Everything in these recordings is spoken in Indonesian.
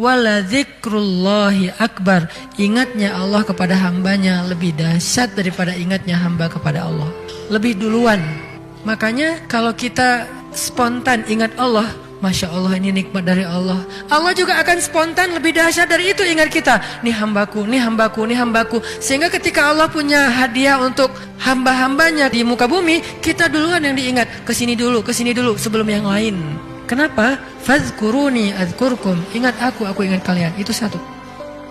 Wala dzikrullahi akbar. Ingatnya Allah kepada hambanya lebih dahsyat daripada ingatnya hamba kepada Allah. Lebih duluan. Makanya kalau kita spontan ingat Allah, Masya Allah ini nikmat dari Allah. Allah juga akan spontan lebih dahsyat dari itu ingat kita. Nih hambaku, nih hambaku, nih hambaku. Sehingga ketika Allah punya hadiah untuk hamba-hambanya di muka bumi, kita duluan yang diingat. Kesini dulu sebelum yang lain. Kenapa? Fazkuruni adzkurkum. Ingat aku ingat kalian. Itu satu.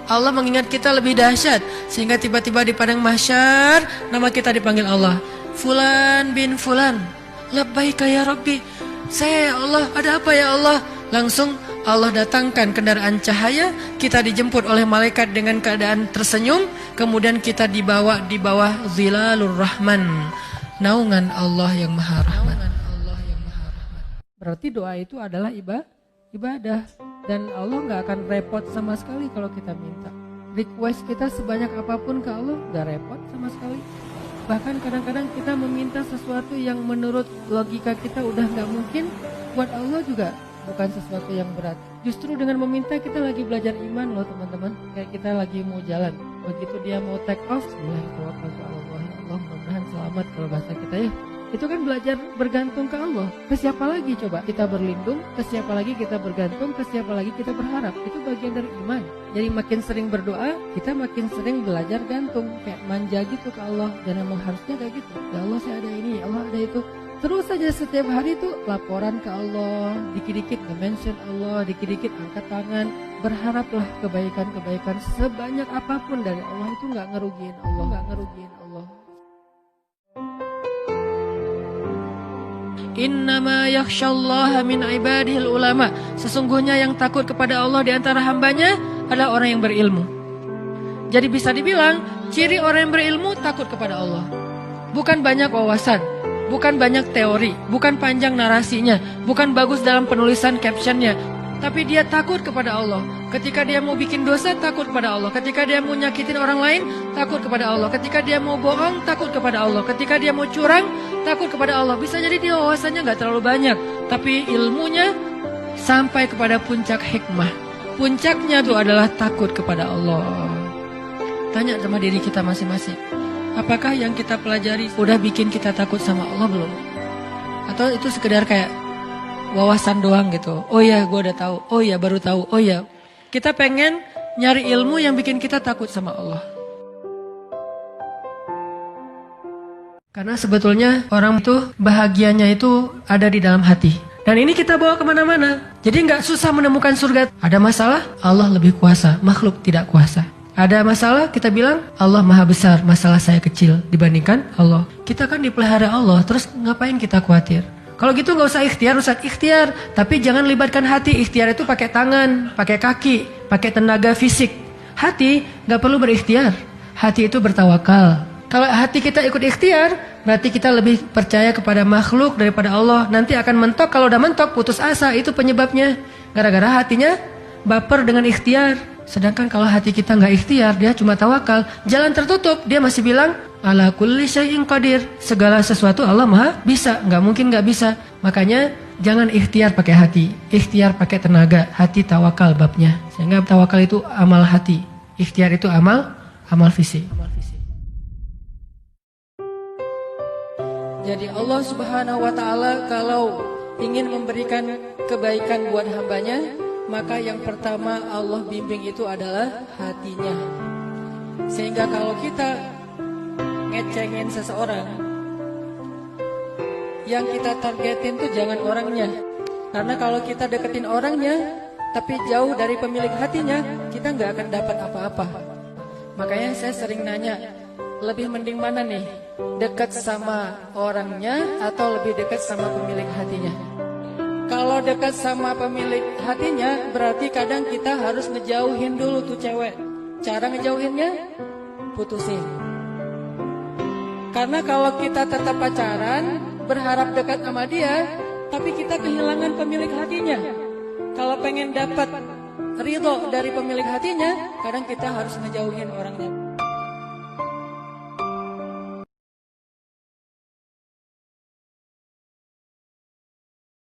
Allah mengingat kita lebih dahsyat. Sehingga tiba-tiba di padang mahsyar, nama kita dipanggil Allah. Fulan bin Fulan. Labbaika ya Rabbi. Saya ya Allah, ada apa ya Allah? Langsung Allah datangkan kendaraan cahaya. Kita dijemput oleh malaikat dengan keadaan tersenyum. Kemudian kita dibawa di bawah Zilalur Rahman, naungan Allah yang Maha Rahman. Berarti doa itu adalah ibadah. Dan Allah gak akan repot sama sekali kalau kita minta. Request kita sebanyak apapun ke Allah gak repot sama sekali. Bahkan kadang-kadang kita meminta sesuatu yang menurut logika kita udah gak mungkin, buat Allah juga bukan sesuatu yang berat. Justru dengan meminta kita lagi belajar iman loh teman-teman. Kayak kita lagi mau jalan, begitu dia mau take off, Bismillahirrahmanirrahim, Allah mudah-mudahan selamat kalau bahasa kita ya. Itu kan belajar bergantung ke Allah. Ke siapa lagi coba kita berlindung? Ke siapa lagi kita bergantung? Ke siapa lagi kita berharap? Itu bagian dari iman. Jadi makin sering berdoa, kita makin sering belajar gantung. Kayak manja gitu ke Allah. Dan emang harusnya kayak gitu. Ya Allah saya ada ini, ya Allah ada itu. Terus saja setiap hari itu laporan ke Allah. Dikit-dikit nge-mention Allah, dikit-dikit angkat tangan. Berharaplah kebaikan-kebaikan sebanyak apapun dari Allah. Itu gak ngerugiin Allah. Innama yakhsyallaha min ibadihil ulama. Sesungguhnya yang takut kepada Allah di antara hambanya adalah orang yang berilmu. Jadi bisa dibilang ciri orang yang berilmu takut kepada Allah. Bukan banyak wawasan, bukan banyak teori, bukan panjang narasinya, bukan bagus dalam penulisan captionnya, tapi dia takut kepada Allah. Ketika dia mau bikin dosa, takut kepada Allah. Ketika dia mau nyakitin orang lain, takut kepada Allah. Ketika dia mau bohong, takut kepada Allah. Ketika dia mau curang, takut kepada Allah. Bisa jadi dia wawasannya gak terlalu banyak, tapi ilmunya sampai kepada puncak hikmah. Puncaknya itu adalah takut kepada Allah. Tanya sama diri kita masing-masing. Apakah yang kita pelajari udah bikin kita takut sama Allah belum? Atau itu sekedar kayak wawasan doang gitu. Oh ya gue udah tahu. Oh ya baru tahu. Oh ya. Kita pengen nyari ilmu yang bikin kita takut sama Allah. Karena sebetulnya orang itu bahagianya itu ada di dalam hati. Dan ini kita bawa kemana-mana. Jadi gak susah menemukan surga. Ada masalah, Allah lebih kuasa, makhluk tidak kuasa. Ada masalah, kita bilang Allah maha besar, masalah saya kecil dibandingkan Allah. Kita kan dipelihara Allah, terus ngapain kita khawatir? Kalau gitu gak usah ikhtiar, Ustaz, ikhtiar. Tapi jangan libatkan hati. Ikhtiar itu pakai tangan, pakai kaki, pakai tenaga fisik. Hati gak perlu berikhtiar. Hati itu bertawakal. Kalau hati kita ikut ikhtiar, berarti kita lebih percaya kepada makhluk daripada Allah. Nanti akan mentok, kalau udah mentok putus asa, itu penyebabnya. Gara-gara hatinya baper dengan ikhtiar. Sedangkan kalau hati kita gak ikhtiar, dia cuma tawakal. Jalan tertutup, dia masih bilang ala kulli syai'in qadir. Segala sesuatu Allah maha bisa, gak mungkin gak bisa. Makanya jangan ikhtiar pakai hati, ikhtiar pakai tenaga. Hati tawakal babnya. Sehingga tawakal itu amal hati, ikhtiar itu amal fisik. Jadi Allah Subhanahu wa ta'ala kalau ingin memberikan kebaikan buat hambanya, maka yang pertama Allah bimbing itu adalah hatinya. Sehingga kalau kita ngecengin seseorang, yang kita targetin tuh jangan orangnya. Karena kalau kita deketin orangnya tapi jauh dari pemilik hatinya, kita gak akan dapat apa-apa. Makanya saya sering nanya, lebih mending mana nih? Dekat sama orangnya atau lebih dekat sama pemilik hatinya? Kalau dekat sama pemilik hatinya, berarti kadang kita harus ngejauhin dulu tuh cewek. Cara ngejauhinnya, putusin. Karena kalau kita tetap pacaran, berharap dekat sama dia, tapi kita kehilangan pemilik hatinya. Kalau pengen dapat ridho dari pemilik hatinya, kadang kita harus ngejauhin orangnya.